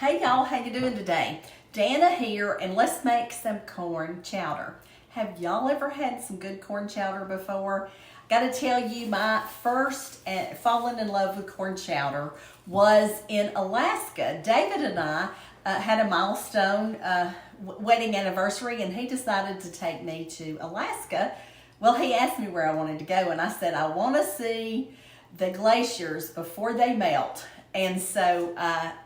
Hey y'all, how you doing today? Dana here, and let's make some corn chowder. Have y'all ever had some good corn chowder before? Gotta tell you, my first falling in love with corn chowder was in Alaska. David and I had a milestone wedding anniversary, and he decided to take me to Alaska. Well, he asked me where I wanted to go, and I said, I want to see the glaciers before they melt. And so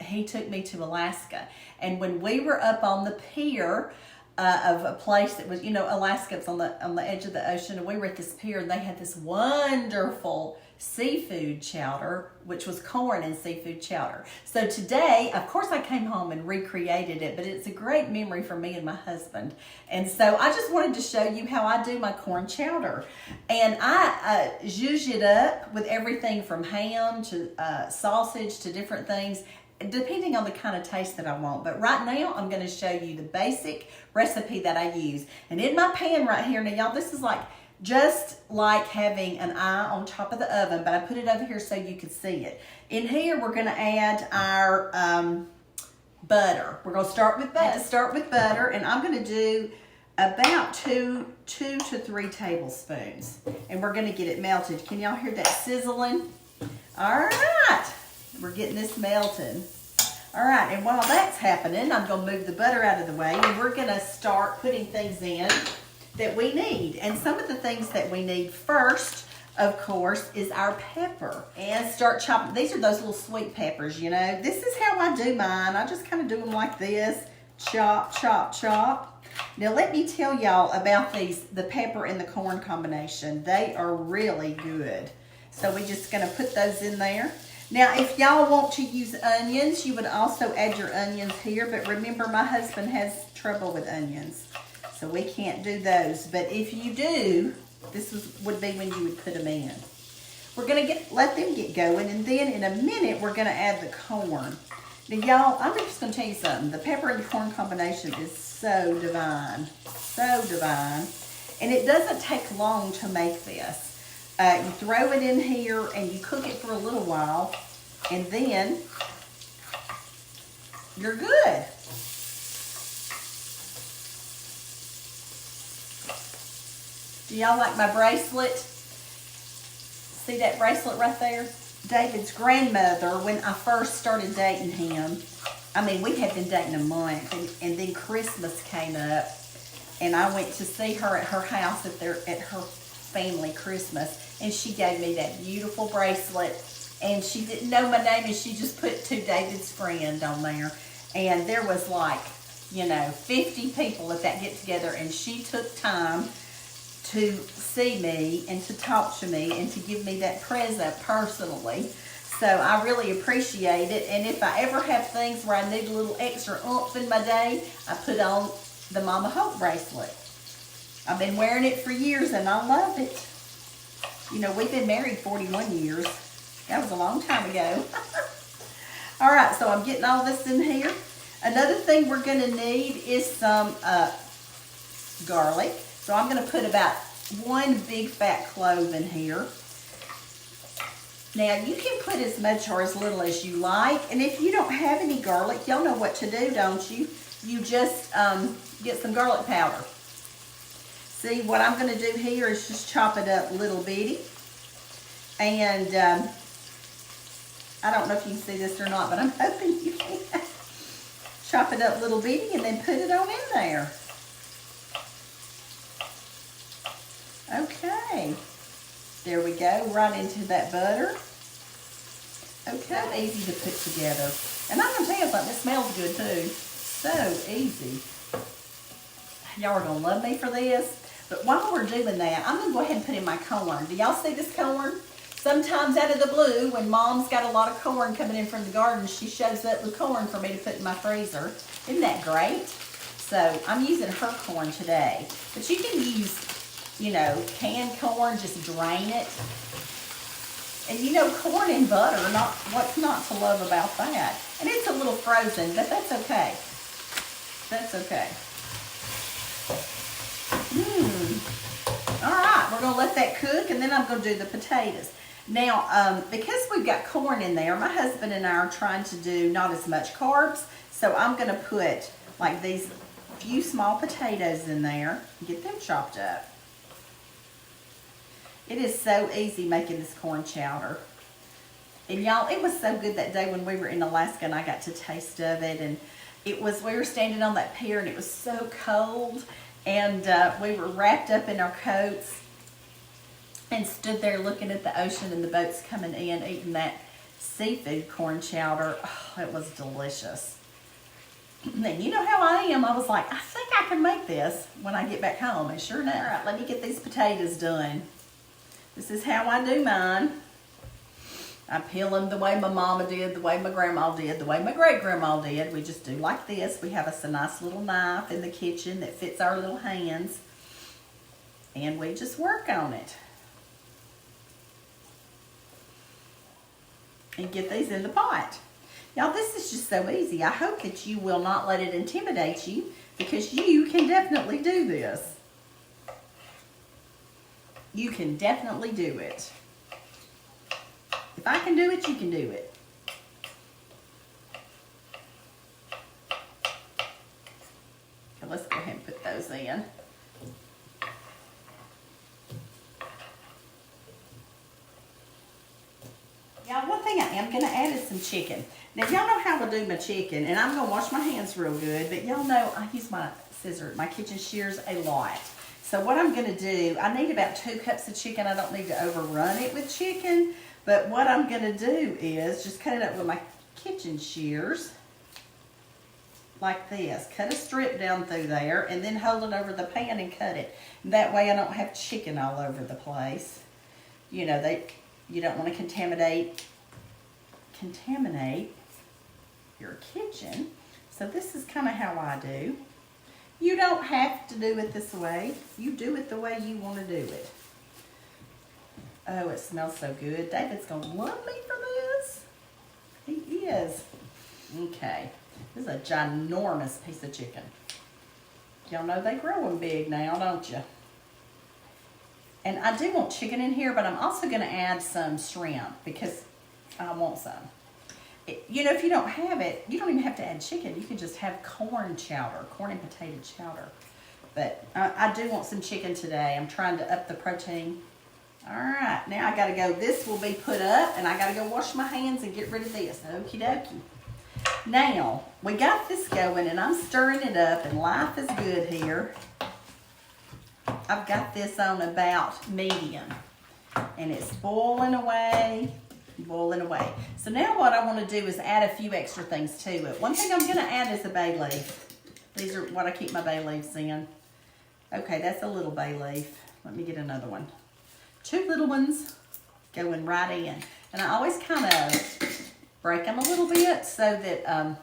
he took me to Alaska. And when we were up on the pier of a place that was, Alaska's on the edge of the ocean, and we were at this pier, and they had this wonderful seafood chowder, which was corn and seafood chowder. So today, of course, I came home and recreated it, but it's a great memory for me and my husband. And so I just wanted to show you how I do my corn chowder. And I zhuzh it up with everything from ham to sausage to different things, depending on the kind of taste that I want. But right now, I'm going to show you the basic recipe that I use. And in my pan right here, now y'all, this is just like having an eye on top of the oven, but I put it over here so you can see it. In here, we're going to add our butter. We're going to start with butter. And I'm going to do about two to 3 tablespoons. And we're going to get it melted. Can y'all hear that sizzling? All right. We're getting this melted. All right, and while that's happening, I'm going to move the butter out of the way, and we're going to start putting things in that we need. And some of the things that we need first, of course, is our pepper. And start chopping. These are those little sweet peppers, This is how I do mine. I just kind of do them like this. Chop, chop, chop. Now, let me tell y'all about the pepper and the corn combination. They are really good. So we're just going to put those in there. Now, if y'all want to use onions, you would also add your onions here. But remember, my husband has trouble with onions, so we can't do those. But if you do, would be when you would put them in. We're going to let them get going, and then in a minute, we're going to add the corn. Now, y'all, I'm just going to tell you something. The pepper and the corn combination is so divine, and it doesn't take long to make this. You throw it in here and you cook it for a little while, and then you're good. Do y'all like my bracelet? See that bracelet right there? David's grandmother, when I first started dating him, we had been dating a month, and then Christmas came up, and I went to see her at her house at her family Christmas, and she gave me that beautiful bracelet, and she didn't know my name, and she just put to David's friend on there, and there was 50 people at that get-together, and she took time to see me and to talk to me and to give me that present personally. So I really appreciate it, and if I ever have things where I need a little extra oomph in my day, I put on the Mama Hope bracelet. I've been wearing it for years, and I love it. We've been married 41 years. That was a long time ago. All right, so I'm getting all this in here. Another thing we're going to need is some garlic. So I'm going to put about 1 big fat clove in here. Now, you can put as much or as little as you like. And if you don't have any garlic, y'all know what to do, don't you? You just get some garlic powder. See, what I'm going to do here is just chop it up little bitty. And I don't know if you can see this or not, but I'm hoping you can. Chop it up little bitty and then put it on in there. Okay. There we go, right into that butter. Okay, easy to put together. And I'm going to tell you something, it smells good too. So easy. Y'all are going to love me for this. But while we're doing that, I'm going to go ahead and put in my corn. Do y'all see this corn? Sometimes out of the blue, when Mom's got a lot of corn coming in from the garden, she shows up with corn for me to put in my freezer. Isn't that great? So I'm using her corn today. But you can use, canned corn, just drain it. And corn and butter, what's not to love about that? And it's a little frozen, but that's okay. That's okay. All right, we're going to let that cook, and then I'm going to do the potatoes. Now, because we've got corn in there, my husband and I are trying to do not as much carbs, so I'm going to put like these few small potatoes in there, get them chopped up. It is so easy making this corn chowder. And y'all, it was so good that day when we were in Alaska and I got to taste of it. And we were standing on that pier and it was so cold. And we were wrapped up in our coats and stood there looking at the ocean and the boats coming in, eating that seafood corn chowder. Oh, it was delicious. And you know how I am. I was like, I think I can make this when I get back home. And sure enough, all right, let me get these potatoes done. This is how I do mine. I peel them the way my mama did, the way my grandma did, the way my great-grandma did. We just do like this. We have us a nice little knife in the kitchen that fits our little hands. And we just work on it. And get these in the pot. Y'all, this is just so easy. I hope that you will not let it intimidate you, because you can definitely do this. You can definitely do it. If I can do it, you can do it. Okay, let's go ahead and put those in. Y'all, one thing I am going to add is some chicken. Now, y'all know how I do my chicken, and I'm going to wash my hands real good, but y'all know I use my kitchen shears a lot. So what I'm going to do, I need about 2 cups of chicken. I don't need to overrun it with chicken, but what I'm going to do is just cut it up with my kitchen shears like this. Cut a strip down through there and then hold it over the pan and cut it. That way I don't have chicken all over the place. You know, you don't want to contaminate your kitchen. So this is kind of how I do. You don't have to do it this way. You do it the way you want to do it. Oh, it smells so good. David's going to love me for this. He is. Okay. This is a ginormous piece of chicken. Y'all know they growing big now, don't you? And I do want chicken in here, but I'm also going to add some shrimp because I want some. You know, if you don't have it, you don't even have to add chicken. You can just have corn chowder, corn and potato chowder. But I do want some chicken today. I'm trying to up the protein. All right, now I got to go. This will be put up, and I got to go wash my hands and get rid of this. Okie dokie. Now, we got this going, and I'm stirring it up, and life is good here. I've got this on about medium, and it's boiling away. Boiling away. So now what I want to do is add a few extra things to it. One thing I'm going to add is a bay leaf. These are what I keep my bay leaves in. Okay, that's a little bay leaf. Let me get another one. 2 little ones going right in. And I always kind of break them a little bit so that,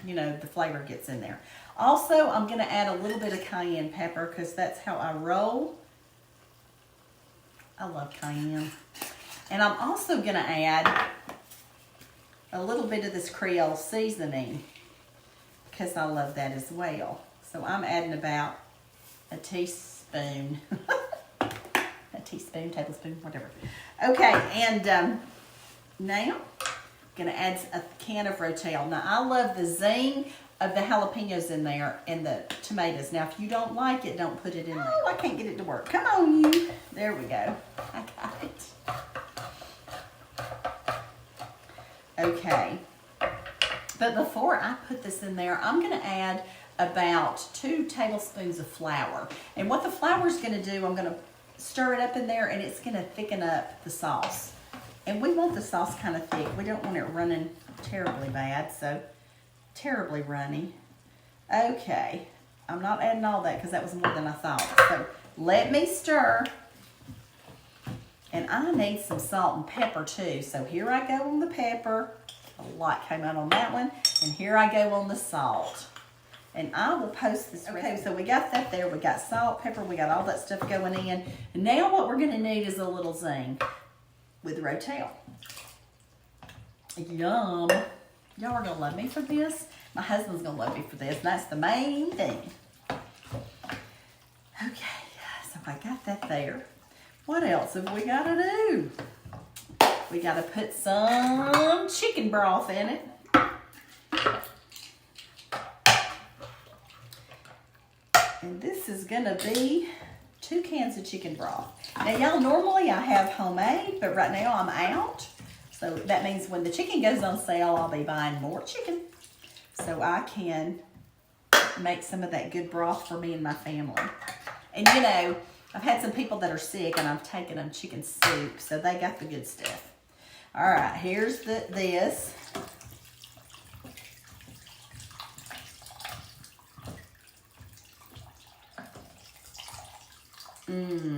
you know, the flavor gets in there. Also, I'm going to add a little bit of cayenne pepper because that's how I roll. I love cayenne. And I'm also going to add a little bit of this Creole seasoning because I love that as well. So I'm adding about a teaspoon. A teaspoon, tablespoon, whatever. Okay, and now I'm going to add a can of rotel. Now, I love the zing of the jalapenos in there and the tomatoes. Now, if you don't like it, don't put it in there. Oh, I can't get it to work. Come on, you. There we go. I got it. Okay, but before I put this in there, I'm going to add about 2 tablespoons of flour. And what the flour is going to do, I'm going to stir it up in there, and it's going to thicken up the sauce. And we want the sauce kind of thick. We don't want it running terribly bad, so terribly runny. Okay, I'm not adding all that because that was more than I thought. So let me stir. And I need some salt and pepper too. So here I go on the pepper. A lot came out on that one. And here I go on the salt. And I will post this. Okay, so we got that there. We got salt, pepper. We got all that stuff going in. And now what we're going to need is a little zing with rotel. Yum. Y'all are going to love me for this. My husband's going to love me for this. That's the main thing. Okay, so I got that there. What else have we got to do? we gotta put some chicken broth in it. And this is gonna be 2 cans of chicken broth. Now y'all, normally I have homemade, but right now I'm out. So that means when the chicken goes on sale, I'll be buying more chicken. So I can make some of that good broth for me and my family. And you know, I've had some people that are sick and I've taken them chicken soup, so they got the good stuff. All right, here's this.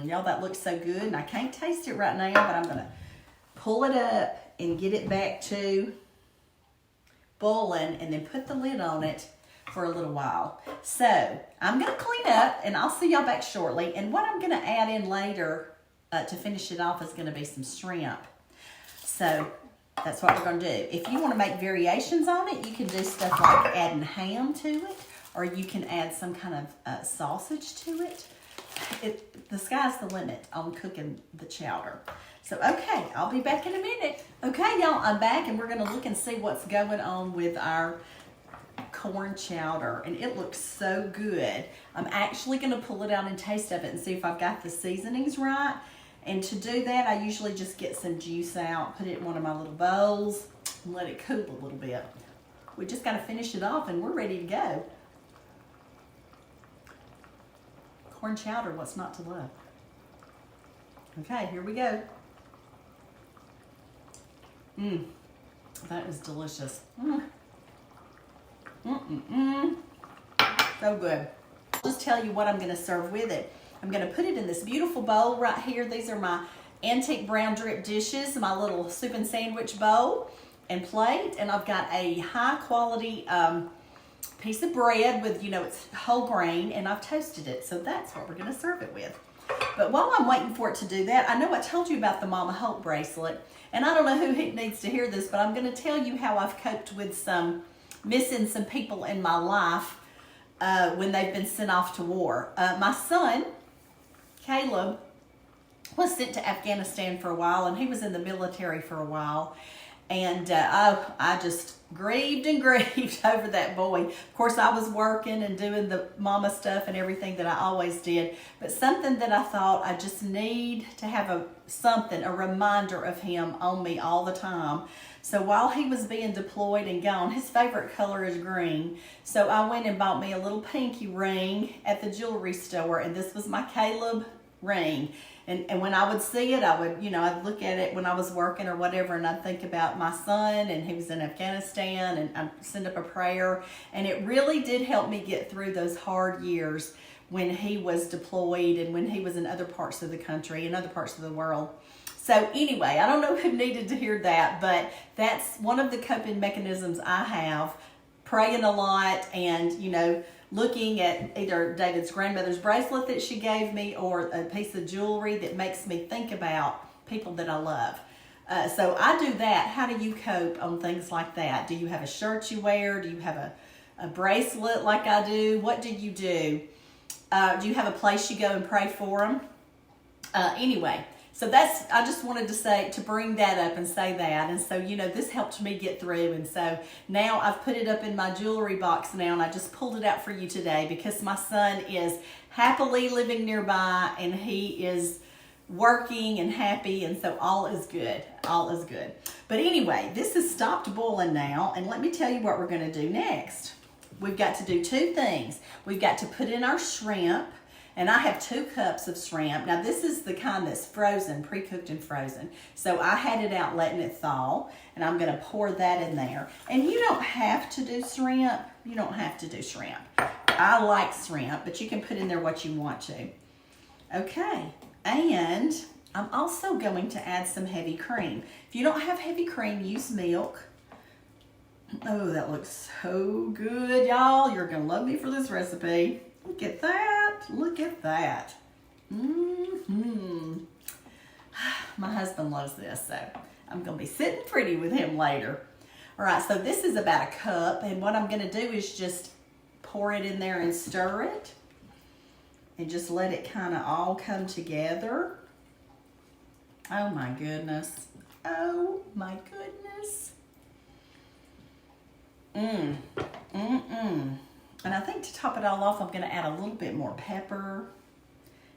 Y'all, that looks so good, and I can't taste it right now, but I'm gonna pull it up and get it back to boiling and then put the lid on it for a little while. So I'm gonna clean up and I'll see y'all back shortly. And what I'm gonna add in later to finish it off is gonna be some shrimp. So that's what we're gonna do. If you wanna make variations on it, you can do stuff like adding ham to it, or you can add some kind of sausage to it. The sky's the limit on cooking the chowder. So, okay, I'll be back in a minute. Okay, y'all, I'm back and we're gonna look and see what's going on with our corn chowder, and it looks so good. I'm actually gonna pull it out and taste of it and see if I've got the seasonings right. And to do that, I usually just get some juice out, put it in one of my little bowls, and let it cool a little bit. We just gotta finish it off and we're ready to go. Corn chowder, what's not to love? Okay, here we go. That is delicious. So good. I'll just tell you what I'm gonna serve with it. I'm gonna put it in this beautiful bowl right here. These are my antique brown drip dishes, my little soup and sandwich bowl and plate. And I've got a high quality piece of bread with, you know, it's whole grain, and I've toasted it. So that's what we're gonna serve it with. But while I'm waiting for it to do that, I know I told you about the Mama Hope bracelet, and I don't know who needs to hear this, but I'm gonna tell you how I've coped with missing some people in my life when they've been sent off to war. My son, Caleb, was sent to Afghanistan for a while, and he was in the military for a while. And I just grieved and grieved over that boy. Of course, I was working and doing the mama stuff and everything that I always did. But something that I thought I just need to have a reminder of him on me all the time. So while he was being deployed and gone, his favorite color is green. So I went and bought me a little pinky ring at the jewelry store, and this was my Caleb ring. And when I would see it, I would, you know, I'd look at it when I was working or whatever, and I'd think about my son, and he was in Afghanistan, and I'd send up a prayer. And it really did help me get through those hard years when he was deployed and when he was in other parts of the country and other parts of the world. So anyway, I don't know who needed to hear that, but that's one of the coping mechanisms I have, praying a lot and, you know, looking at either David's grandmother's bracelet that she gave me or a piece of jewelry that makes me think about people that I love. So I do that. How do you cope on things like that? Do you have a shirt you wear? Do you have a bracelet like I do? What do you do? Do you have a place you go and pray for them? Anyway, so I just wanted to bring that up and say that. And so, you know, this helped me get through. And so now I've put it up in my jewelry box now, and I just pulled it out for you today because my son is happily living nearby and he is working and happy. And so all is good. All is good. But anyway, this has stopped boiling now. And let me tell you what we're going to do next. We've got to do 2 things. We've got to put in our shrimp. And I have 2 cups of shrimp. Now this is the kind that's frozen, pre-cooked and frozen. So I had it out letting it thaw, and I'm gonna pour that in there. And you don't have to do shrimp. You don't have to do shrimp. I like shrimp, but you can put in there what you want to. Okay, and I'm also going to add some heavy cream. If you don't have heavy cream, use milk. Oh, that looks so good, y'all. You're gonna love me for this recipe. Look at that. Look at that. My husband loves this, so I'm going to be sitting pretty with him later. All right, so this is about a cup, and what I'm going to do is just pour it in there and stir it and just let it kind of all come together. Oh my goodness. Oh my goodness. And I think to top it all off, I'm going to add a little bit more pepper.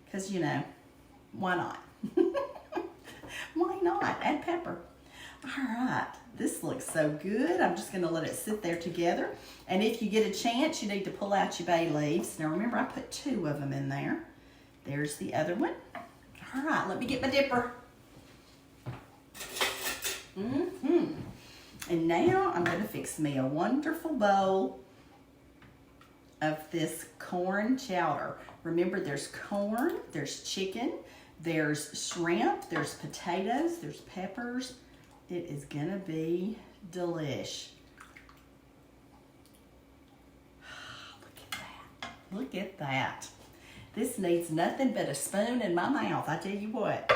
Because, you know, why not? Why not? Add pepper. All right. This looks so good. I'm just going to let it sit there together. And if you get a chance, you need to pull out your bay leaves. Now, remember, I put 2 of them in there. There's the other one. All right. Let me get my dipper. And now I'm going to fix me a wonderful bowl of this corn chowder. Remember, there's corn, there's chicken, there's shrimp, there's potatoes, there's peppers. It is going to be delish. Look at that. Look at that. This needs nothing but a spoon in my mouth, I tell you what.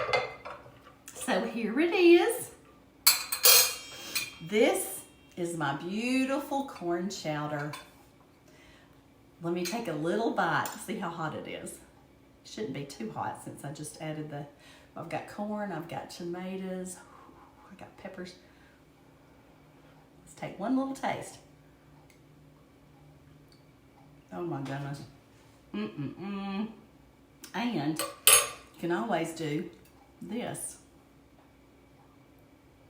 So here it is. This is my beautiful corn chowder. Let me take a little bite to see how hot it is. It shouldn't be too hot since I just added I've got corn, I've got tomatoes, I got peppers. Let's take one little taste. Oh my goodness. And you can always do this.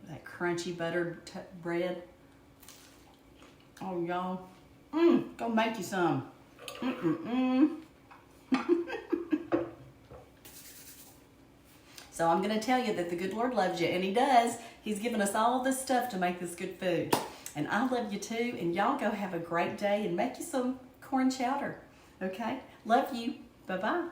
That crunchy buttered bread. Oh, y'all. Go make you some. So I'm going to tell you that the good Lord loves you, and He does. He's given us all this stuff to make this good food. And I love you too, and y'all go have a great day and make you some corn chowder. Okay? Love you. Bye-bye.